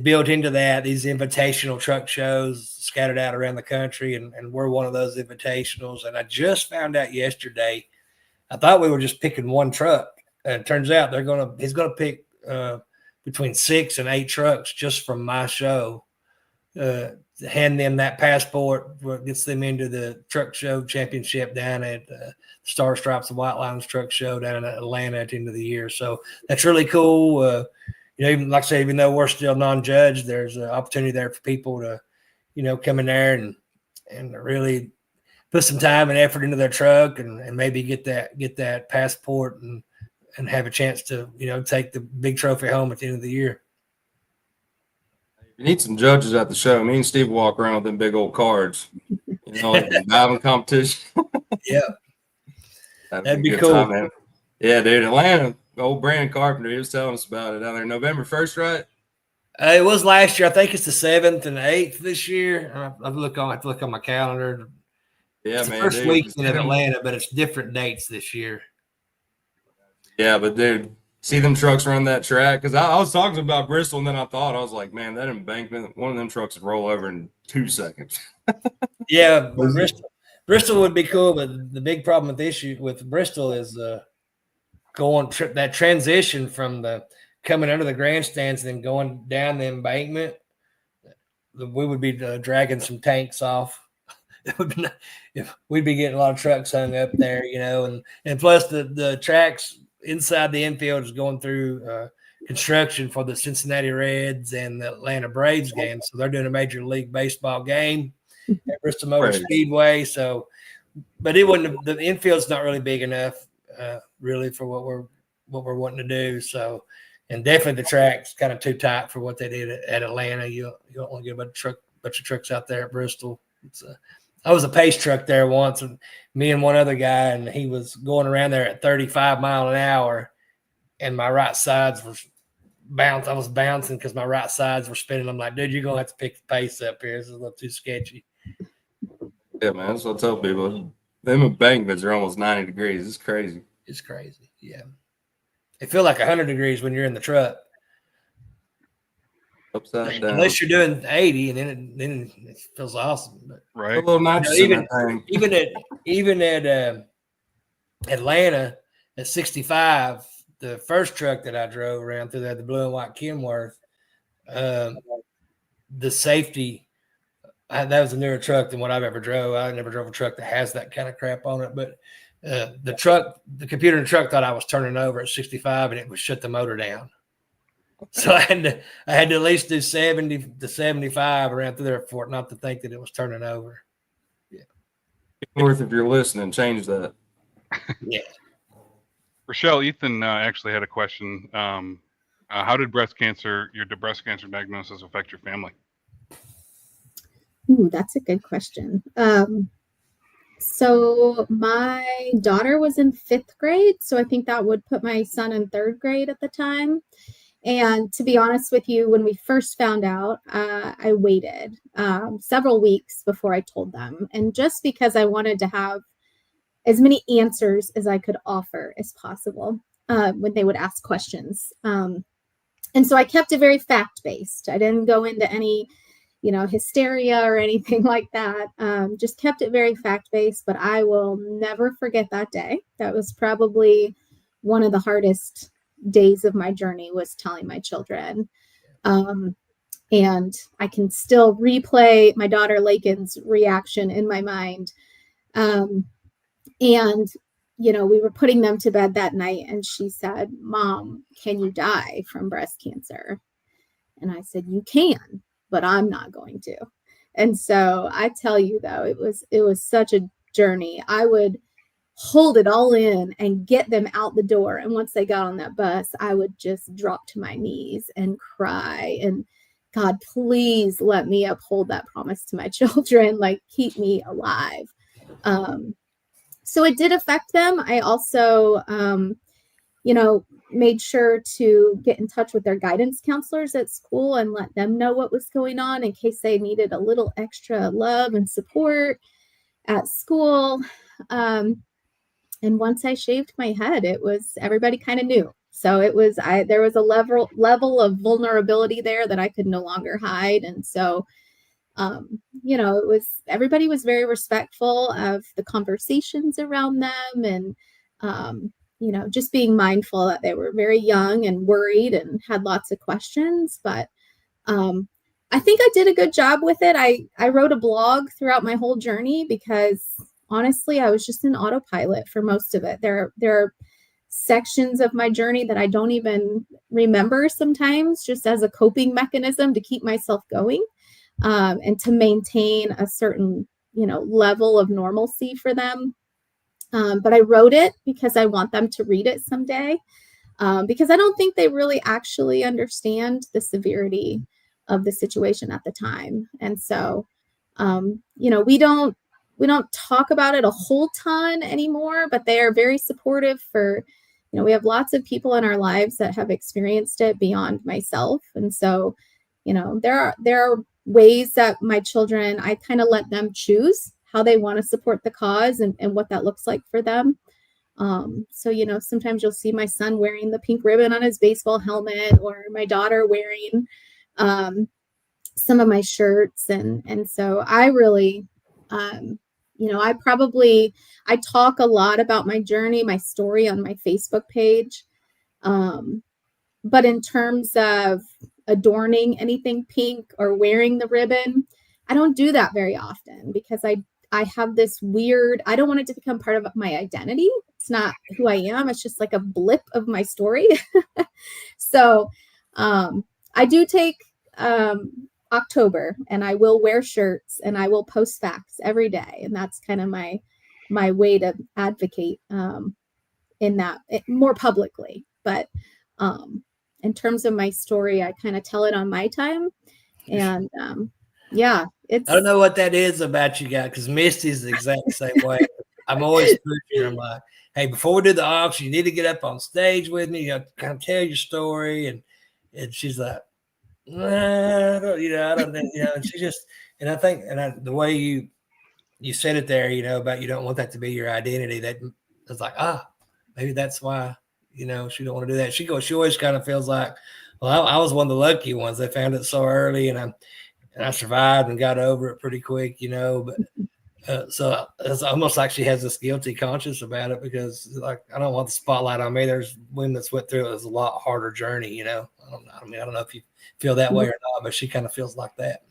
built into that these invitational truck shows scattered out around the country, and we're one of those invitationals. And I just found out yesterday, I thought we were just picking one truck. It turns out he's gonna pick between 6 and 8 trucks just from my show. Hand them that passport, gets them into the truck show championship down at Star Stripes and White Lines truck show down in Atlanta at the end of the year. So that's really cool. Even like I say, even though we're still non-judged, there's an opportunity there for people to, come in there and really put some time and effort into their truck and maybe get that passport and have a chance to, take the big trophy home at the end of the year. You need some judges at the show. Me and Steve walk around with them big old cards. You know, like a diving competition. Yeah, that'd be a good cool. time, man. Yeah, dude, Atlanta. Old Brandon Carpenter, he was telling us about it down there November 1st, right? It was last year. I think it's the 7th and 8th this year. I have to look on my calendar. Yeah, It's the man. first Dude, weekend of Atlanta, but it's different dates this year. Yeah, but dude, see them trucks run that track? Because I was talking about Bristol, and then I was like, man, that embankment, one of them trucks would roll over in 2 seconds. Yeah, Bristol would be cool, but the big problem with Bristol is that transition from the coming under the grandstands and then going down the embankment. We would be dragging some tanks off. We'd be getting a lot of trucks hung up there, you know, and plus the tracks inside the infield is going through construction for the Cincinnati Reds and the Atlanta Braves game. So they're doing a Major League Baseball game at Bristol Motor Speedway. So, but the infield's not really big enough, really, for what we're wanting to do. So, and definitely the track's kind of too tight for what they did at Atlanta. You don't want to get a bunch of trucks out there at Bristol. I was a pace truck there once, and me and one other guy, and he was going around there at 35 miles an hour, and my right sides were bouncing. I was bouncing because my right sides were spinning. I'm like, dude, you're going to have to pick the pace up here. This is a little too sketchy. Yeah, man. That's what I tell people. Them embankments are almost 90 degrees. It's crazy. It's crazy. Yeah. It feels like 100 degrees when you're in the truck. Upside down. Unless you're doing 80, and then it feels awesome. But Right. A little nitrogen. even at Atlanta at 65, the first truck that I drove around through there, the blue and white Kenworth, the safety, that was a newer truck than what I've ever drove. I never drove a truck that has that kind of crap on it, but the computer in the truck thought I was turning over at 65, and it would shut the motor down. So I had to at least do 70 to 75 around through there for it not to think that it was turning over. Yeah. Worth, if you're listening, change that. Yeah. Rachelle, Ethan actually had a question. How did your breast cancer diagnosis affect your family? Ooh, that's a good question. So my daughter was in 5th grade, so I think that would put my son in 3rd grade at the time. And to be honest with you, when we first found out, I waited several weeks before I told them. And just because I wanted to have as many answers as I could offer as possible when they would ask questions. And so I kept it very fact-based. I didn't go into any, hysteria or anything like that. Just kept it very fact-based, but I will never forget that day. That was probably one of the hardest days of my journey, was telling my children. And I can still replay my daughter Lakin's reaction in my mind. And, we were putting them to bed that night, and she said, "Mom, can you die from breast cancer?" And I said, "You can, but I'm not going to." And so I tell you, though, it was such a journey. I would hold it all in and get them out the door. And once they got on that bus, I would just drop to my knees and cry. And God, please let me uphold that promise to my children, like keep me alive. So it did affect them. I also, made sure to get in touch with their guidance counselors at school and let them know what was going on in case they needed a little extra love and support at school. And once I shaved my head, everybody kind of knew. So there was a level of vulnerability there that I could no longer hide. And so, everybody was very respectful of the conversations around them, and, just being mindful that they were very young and worried and had lots of questions. But I think I did a good job with it. I wrote a blog throughout my whole journey because honestly, I was just in autopilot for most of it. There are sections of my journey that I don't even remember sometimes, just as a coping mechanism to keep myself going, and to maintain a certain, level of normalcy for them. But I wrote it because I want them to read it someday, because I don't think they really actually understand the severity of the situation at the time. And so, we don't we don't talk about it a whole ton anymore, but they are very supportive for, we have lots of people in our lives that have experienced it beyond myself. And so, there are ways that my children, I kind of let them choose how they want to support the cause and what that looks like for them. So, sometimes you'll see my son wearing the pink ribbon on his baseball helmet, or my daughter wearing some of my shirts. And so I really, I talk a lot about my journey, my story on my Facebook page. But in terms of adorning anything pink or wearing the ribbon, I don't do that very often because I have this weird, I don't want it to become part of my identity. It's not who I am. It's just like a blip of my story. So I do take October, and I will wear shirts, and I will post facts every day. And that's kind of my way to advocate in that more publicly. But in terms of my story, I kind of tell it on my time. And yeah, I don't know what that is about you guys, because Misty's the exact same way. I'm always pushing. I'm like, hey, before we do the auction, you need to get up on stage with me. You kind of tell your story. And she's like, nah, I don't, and she just, and I think, the way you said it there, about you don't want that to be your identity, that it's like, maybe that's why, she don't want to do that. She always kind of feels like, well, I was one of the lucky ones. They found it so early, and I survived and got over it pretty quick, but so it's almost like she has this guilty conscience about it, because like, I don't want the spotlight on me. There's women that's went through it. It's a lot harder journey, I don't know if you feel that way or not, but she kind of feels like that.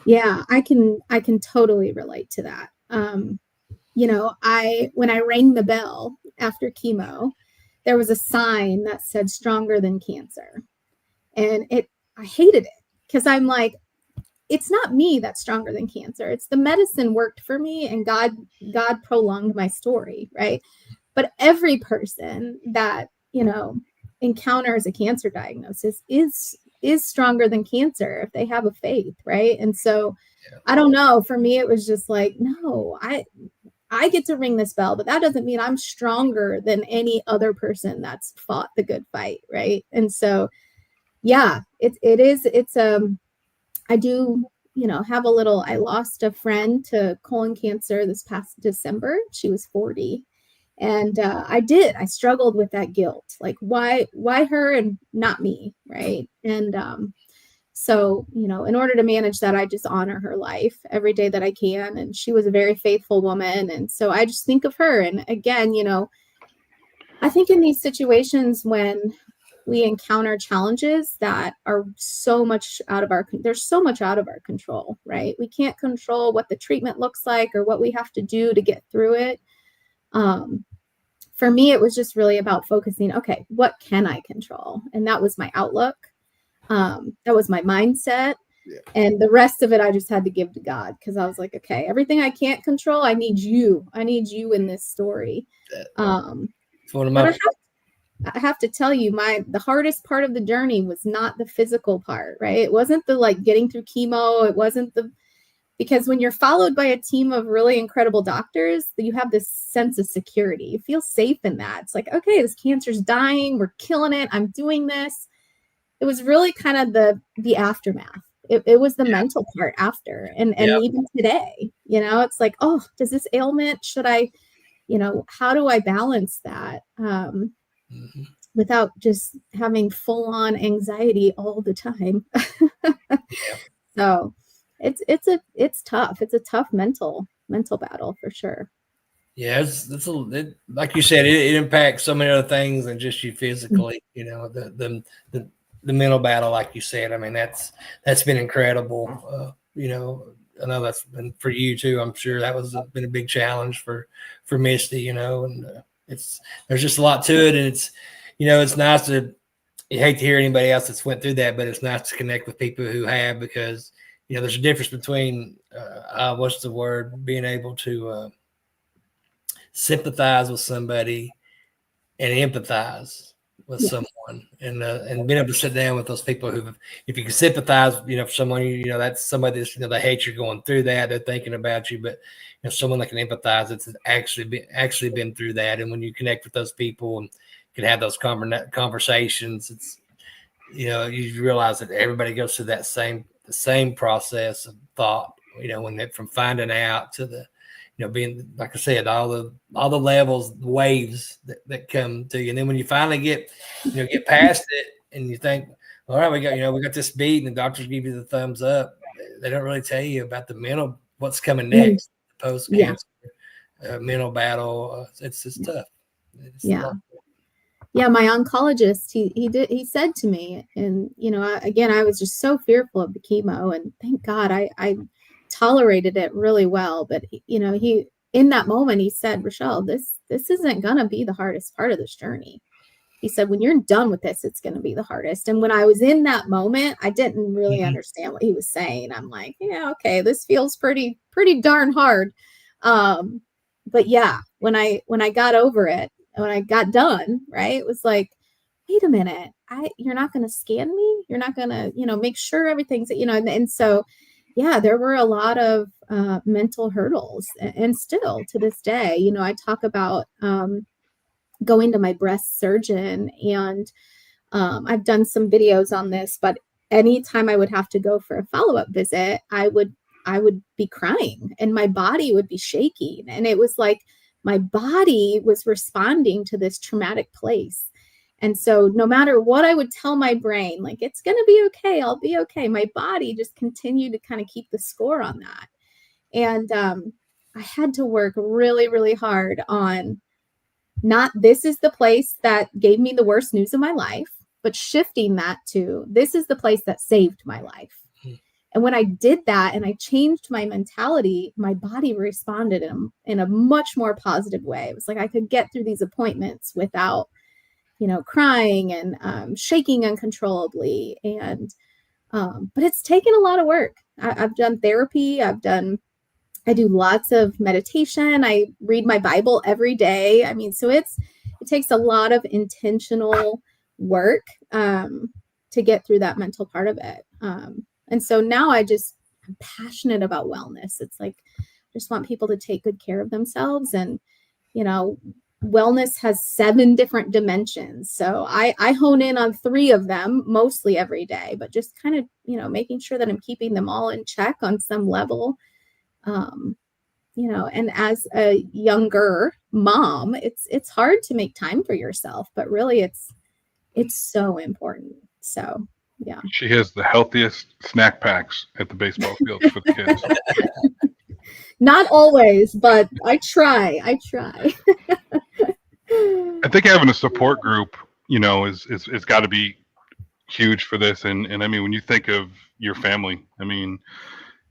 Yeah, I can totally relate to that. When I rang the bell after chemo, there was a sign that said "stronger than cancer." And I hated it, because I'm like, it's not me that's stronger than cancer. It's the medicine worked for me, and God prolonged my story, right? But every person that, encounters a cancer diagnosis is stronger than cancer if they have a faith, right? And so I don't know, for me it was just like, no, I get to ring this bell, but that doesn't mean I'm stronger than any other person that's fought the good fight, right? And so yeah, I do, have I lost a friend to colon cancer this past December. She was 40. And I struggled with that guilt. Like, why her and not me, right? And so, in order to manage that, I just honor her life every day that I can. And she was a very faithful woman. And so I just think of her. And again, I think in these situations when we encounter challenges that are so much out of our control, right? We can't control what the treatment looks like or what we have to do to get through it. For me, it was just really about focusing, okay, what can I control? And that was my outlook. That was my mindset. Yeah. And the rest of it, I just had to give to God, because I was like, okay, everything I can't control, I need you. I need you in this story. I have to tell you, the hardest part of the journey was not the physical part, right? It wasn't the getting through chemo. It wasn't because when you're followed by a team of really incredible doctors, you have this sense of security. You feel safe in that. It's like, okay, this cancer's dying. We're killing it. I'm doing this. It was really kind of the aftermath. It was the mental part after. And even today, it's like, oh, does this ailment, should I, how do I balance that? Without just having full-on anxiety all the time. So it's tough. It's a tough mental battle for sure. Yeah, it's like you said, it impacts so many other things than just you physically. The mental battle, like you said. I mean, that's been incredible. I know that's been for you too. I'm sure that been a big challenge for Misty. And there's just a lot to it, and it's nice to. You hate to hear anybody else that's went through that, but it's nice to connect with people who have, because there's a difference between being able to sympathize with somebody and empathize. with someone, and being able to sit down with those people who, if you can sympathize, for someone, that's somebody that's, they hate you're going through that, they're thinking about you, but someone that can empathize, it's actually been through that. And when you connect with those people and can have those conversations, it's, you realize that everybody goes through the same process of thought, when they, from finding out to the, being, like I said, all the levels, waves that come to you. And then when you finally get past it and you think, all right, we got this beat, and the doctors give you the thumbs up. They don't really tell you about the mental, what's coming next, post cancer, mental battle. It's just tough. Yeah, my oncologist, he said to me, and again, I was just so fearful of the chemo, and thank God I tolerated it really well. But he, in that moment, he said, Rachelle, this isn't gonna be the hardest part of this journey. He said, when you're done with this, it's gonna be the hardest. And when I was in that moment, I didn't really understand what he was saying. I'm like, yeah, okay, this feels pretty darn hard. But yeah, when I got over it, when I got done, right, it was like, wait a minute, you're not going to scan me, you're not going to make sure everything's and so yeah, there were a lot of mental hurdles, and still to this day, I talk about going to my breast surgeon, and I've done some videos on this, but anytime I would have to go for a follow-up visit, I would be crying and my body would be shaking, and it was like my body was responding to this traumatic place. And so no matter what I would tell my brain, like, it's going to be okay, I'll be okay, my body just continued to kind of keep the score on that. And I had to work really, really hard on not, this is the place that gave me the worst news of my life, but shifting that to, this is the place that saved my life. And when I did that and I changed my mentality, my body responded in a much more positive way. It was like I could get through these appointments without, crying and shaking uncontrollably. And but it's taken a lot of work. I've done therapy. I do lots of meditation. I read my Bible every day. I mean, so it takes a lot of intentional work to get through that mental part of it. And so now I'm passionate about wellness. It's like, I just want people to take good care of themselves. And, wellness has 7 different dimensions. So I hone in on 3 of them mostly every day, but just kind of, making sure that I'm keeping them all in check on some level. And as a younger mom, it's hard to make time for yourself, but really it's so important. So yeah. She has the healthiest snack packs at the baseball field for the kids. Not always, but I try. I think having a support group, is got to be huge for this. And I mean, when you think of your family, I mean,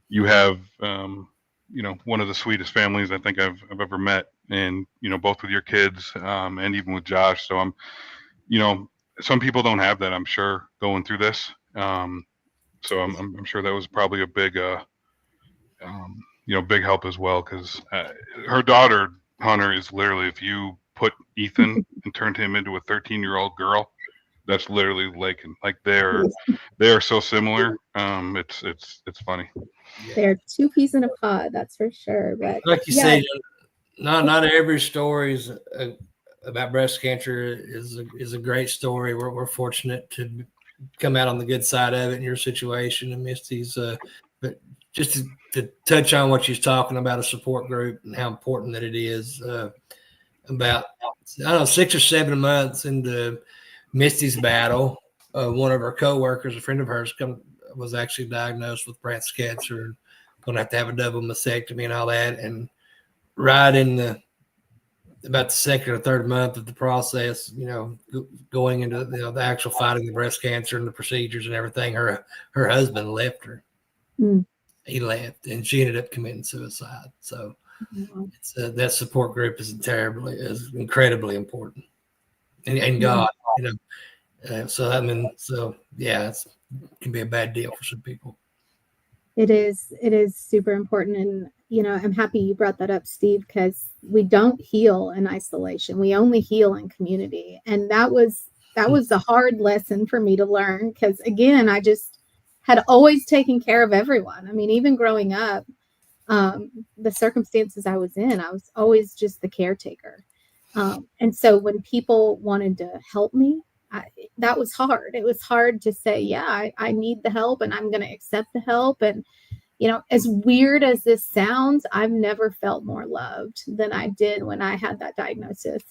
you have, one of the sweetest families I think I've ever met, and, both with your kids, and even with Josh. So I'm, some people don't have that, I'm sure, going through this. So I'm sure that was probably a big, big help as well, because her daughter Hunter is literally, if you put Ethan and turned him into a 13-year-old girl, that's literally like they are so similar. It's funny. They're 2 peas in a pod, that's for sure. But like you say, not every story is about breast cancer is a great story. We're fortunate to come out on the good side of it in your situation and Misty's. But just to touch on what she's talking about, a support group and how important that it is. About 6 or 7 months into Misty's battle, one of her coworkers, a friend of hers, was actually diagnosed with breast cancer, going to have a double mastectomy and all that. And right in about the 2nd or 3rd month of the process, going into the actual fighting the breast cancer and the procedures and everything, her husband left her. He left, and she ended up committing suicide. So it's that support group is incredibly important. And God, so yeah, it can be a bad deal for some people. It is super important. And, I'm happy you brought that up, Steve, because we don't heal in isolation. We only heal in community. And that was that was a hard lesson for me to learn, because again, I just had always taken care of everyone. I mean, even growing up, the circumstances I was in, I was always just the caretaker. And so when people wanted to help me, that was hard. It was hard to say, yeah, I need the help and I'm going to accept the help. And, you know, as weird as this sounds, I've never felt more loved than I did when I had that diagnosis.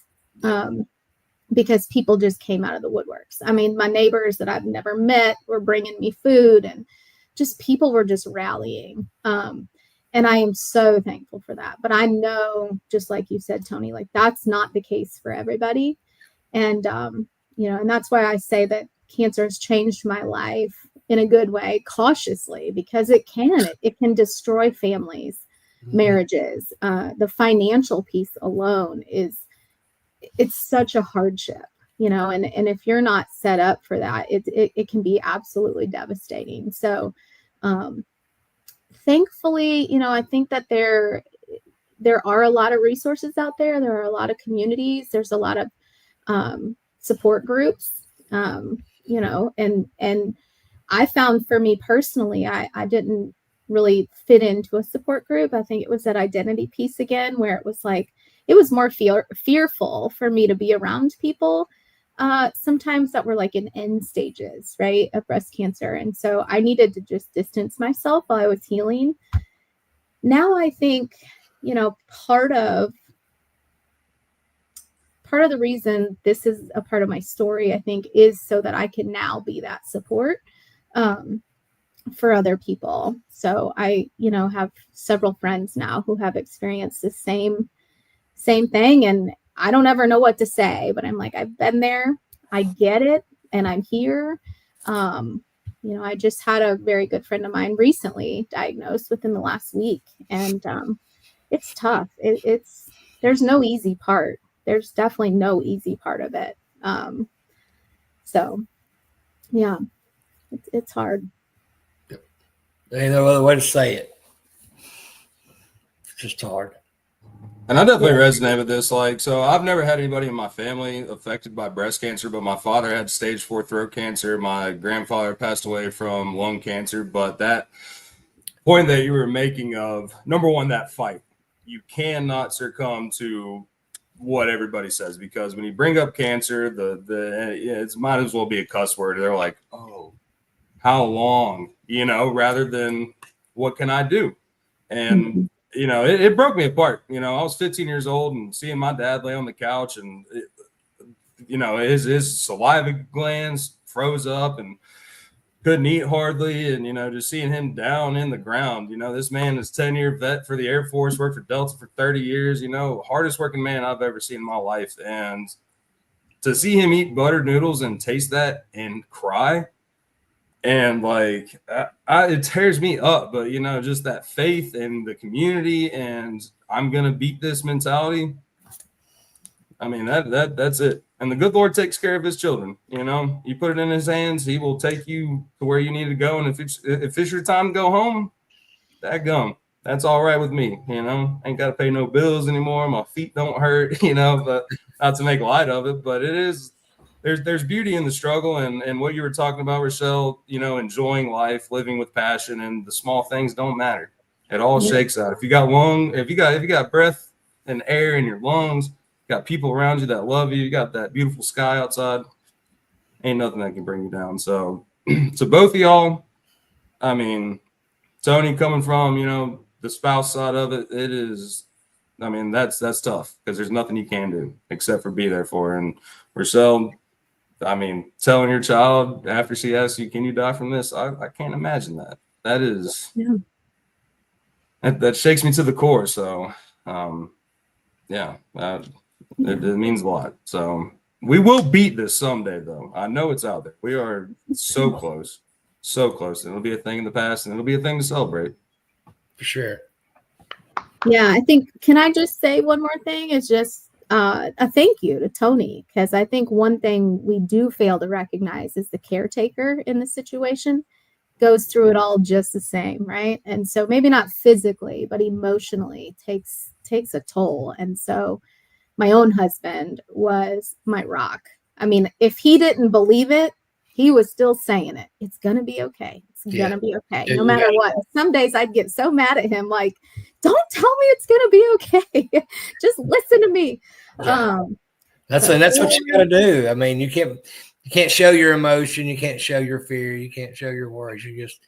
Because people just came out of the woodworks. I mean, my neighbors that I've never met were bringing me food, and just people were just rallying. And I am so thankful for that. But I know, just like you said, Tony, like that's not the case for everybody. And, you know, and that's why I say that cancer has changed my life in a good way, cautiously, because it can destroy families, marriages. The financial piece alone it's such a hardship, you know, and if you're not set up for that, it can be absolutely devastating. So, thankfully, you know, I think that there are a lot of resources out there. There are a lot of communities. There's a lot of support groups, you know, and I found for me personally, I didn't really fit into a support group. I think it was that identity piece again, where it was like, it was more fearful for me to be around people sometimes that were like in end stages, right, of breast cancer. And so I needed to just distance myself while I was healing. Now I think, you know, part of the reason this is a part of my story, I think, is so that I can now be that support for other people. So I, you know, have several friends now who have experienced the same thing, and I don't ever know what to say, but I'm like, I've been there, I get it, and I'm here. You know, I just had a very good friend of mine recently diagnosed within the last week, and it's tough. There's no easy part. There's definitely no easy part of it. So yeah, it's hard. There ain't no other way to say it. It's just hard. And I definitely resonate with this. Like, so I've never had anybody in my family affected by breast cancer, but my father had stage 4 throat cancer. My grandfather passed away from lung cancer. But that point that you were making of, number one, that fight, you cannot succumb to what everybody says, because when you bring up cancer, it might as well be a cuss word. They're like, oh, how long, you know, rather than what can I do? And you know, it broke me apart. You know, I was 15 years old and seeing my dad lay on the couch, and you know, his saliva glands froze up and couldn't eat hardly. And, you know, just seeing him down in the ground, you know, this man is 10-year vet for the Air Force, worked for Delta for 30 years, you know, hardest working man I've ever seen in my life. And to see him eat buttered noodles and taste that and cry, and like, it tears me up. But, you know, just that faith in the community and I'm going to beat this mentality. I mean, that's it. And the good Lord takes care of his children. You know, you put it in his hands, he will take you to where you need to go. And if it's your time to go home, dadgum, that's all right with me. You know, ain't got to pay no bills anymore. My feet don't hurt, you know, but not to make light of it, but it is, there's beauty in the struggle. And what you were talking about, Rachelle, you know, enjoying life, living with passion, and the small things don't matter. It all shakes out. If you got breath and air in your lungs, got people around you that love you, you got that beautiful sky outside, ain't nothing that can bring you down. So to both of y'all, I mean, Tony, coming from, you know, the spouse side of it, it is, I mean, that's tough, because there's nothing you can do except for be there for her. And Rachelle, I mean, telling your child after she asks you, can you die from this? I can't imagine that. That is, that shakes me to the core. So, it means a lot. So we will beat this someday, though. I know it's out there. We are so close, so close. And it'll be a thing in the past, and it'll be a thing to celebrate. For sure. Yeah, I think, can I just say one more thing? Is just a thank you to Tony, because I think one thing we do fail to recognize is the caretaker in the situation goes through it all just the same, right? And so maybe not physically, but emotionally takes a toll. And so my own husband was my rock. I mean, if he didn't believe it, he was still saying it. It's going to be okay. It's going to be okay. No matter what. Some days I'd get so mad at him, like, don't tell me it's going to be okay. Just listen to me. That's what you got to do. I mean, you can't show your emotion. You can't show your fear. You can't show your worries. You just,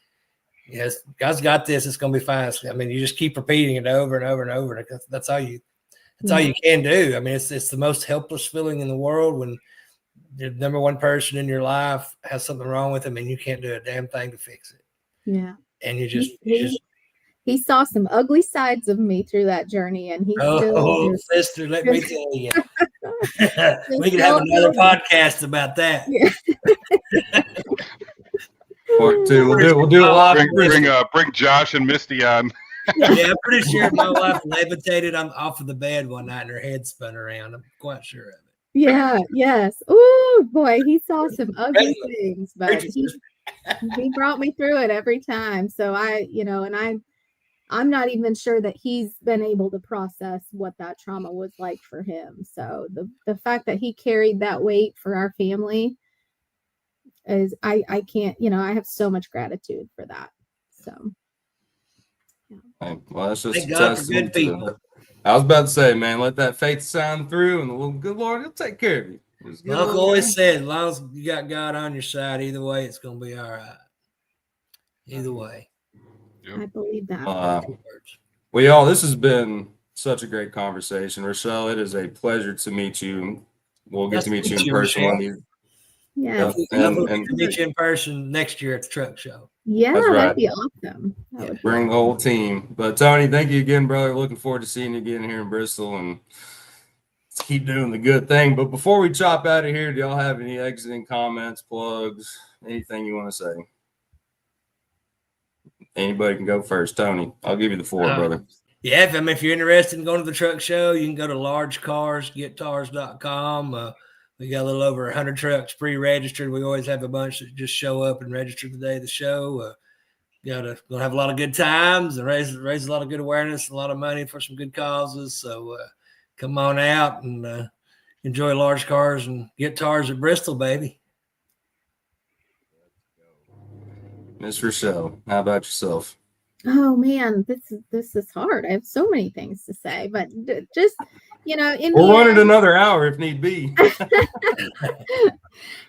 yes, God's got this. It's going to be fine. I mean, you just keep repeating it over and over and over. That's all you can do. I mean, it's the most helpless feeling in the world when the number one person in your life has something wrong with them and you can't do a damn thing to fix it. Yeah. And he saw some ugly sides of me through that journey, and he sister, let me tell you, we can have another podcast about that. Yeah. Part two. We'll do a lot. Bring Josh and Misty on. Yeah, I'm pretty sure my wife levitated off of the bed one night and her head spun around. I'm quite sure of it. Yeah. Yes. Oh boy, he saw some ugly things, but he brought me through it every time. So I'm not even sure that he's been able to process what that trauma was like for him. So the fact that he carried that weight for our family is, I can't, I have so much gratitude for that. So. Yeah. Well, that's just thank God for good people. I was about to say, man, let that faith shine through, and the good Lord, He'll take care of you. My uncle always said, as long as you got God on your side, either way, it's going to be all right. Either way. I believe that. This has been such a great conversation. Rachelle, it is a pleasure to meet you. We'll get to meet you in person one of these. Yeah. We'll meet you in person next year at the truck show. Yeah, right. That'd be awesome. Bring the whole team. But Tony, thank you again, brother. Looking forward to seeing you again here in Bristol, and let's keep doing the good thing. But before we chop out of here, do y'all have any exiting comments, plugs, anything you want to say? Anybody can go first. Tony, I'll give you the floor, brother. Yeah, if you're interested in going to the truck show, you can go to largecarsgettars.com. We got a little over 100 trucks pre-registered. We always have a bunch that just show up and register the day of the show. Gonna have a lot of good times and raise a lot of good awareness, a lot of money for some good causes. So come on out and enjoy large cars and guitars at Bristol, baby. Miss Rachelle, how about yourself? Oh man, this is hard. I have so many things to say, but just we'll run it another hour if need be.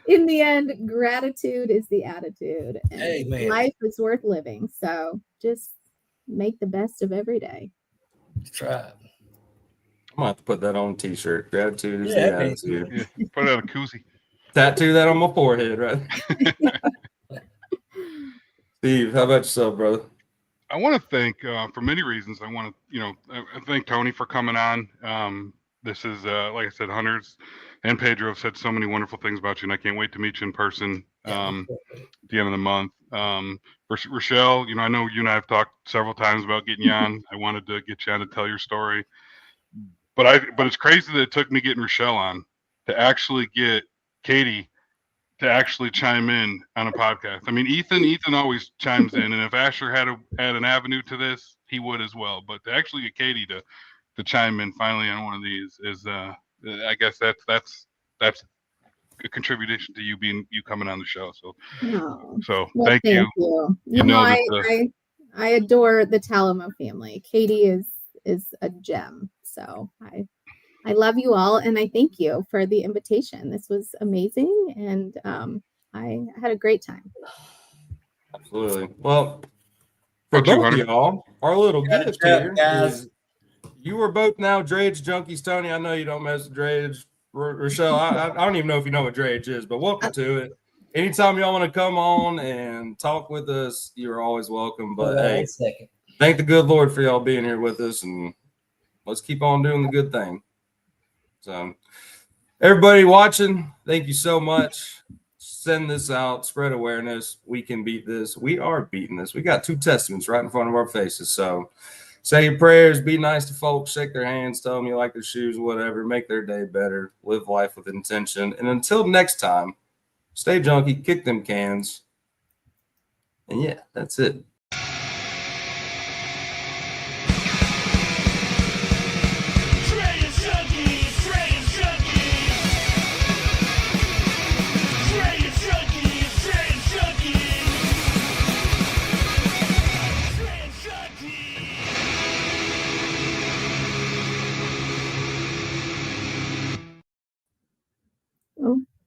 In the end, gratitude is the attitude. And Amen. Life is worth living. So just make the best of every day. That's right. I'm gonna have to put that on a t-shirt. Gratitude is the attitude. Yeah, put it on a koozie. Tattoo that on my forehead, right? Steve, how about yourself, brother? I want to thank, for many reasons, I thank Tony for coming on. This is, like I said, hundreds, and Pedro have said so many wonderful things about you, and I can't wait to meet you in person at the end of the month. Rachelle, I know you and I have talked several times about getting you on. I wanted to get you on to tell your story. But it's crazy that it took me getting Rachelle on to actually get Katie to actually chime in on a podcast. I mean, Ethan always chimes in, and if Asher had an avenue to this, he would as well. But to actually get Katie to chime in finally on one of these is, I guess that's a contribution to you coming on the show. So thank you. I adore the Talamo family. Katie is a gem. So I love you all, and I thank you for the invitation. This was amazing, and I had a great time. Absolutely. Well, for both of y'all, our little gift here is you were both now drayage junkies. Tony, I know you don't mess with drayage. Rachelle, I don't even know if you know what drayage is, but welcome to it. Anytime y'all want to come on and talk with us, you're always welcome. But hey, thank the good Lord for y'all being here with us, and let's keep on doing the good thing. So, everybody watching, thank you so much. Send this out, spread awareness. We can beat this. We are beating this. We got 2 testaments right in front of our faces. So, say your prayers, be nice to folks, shake their hands, tell them you like their shoes, whatever, make their day better, live life with intention. And until next time, stay junky, kick them cans. And yeah, that's it.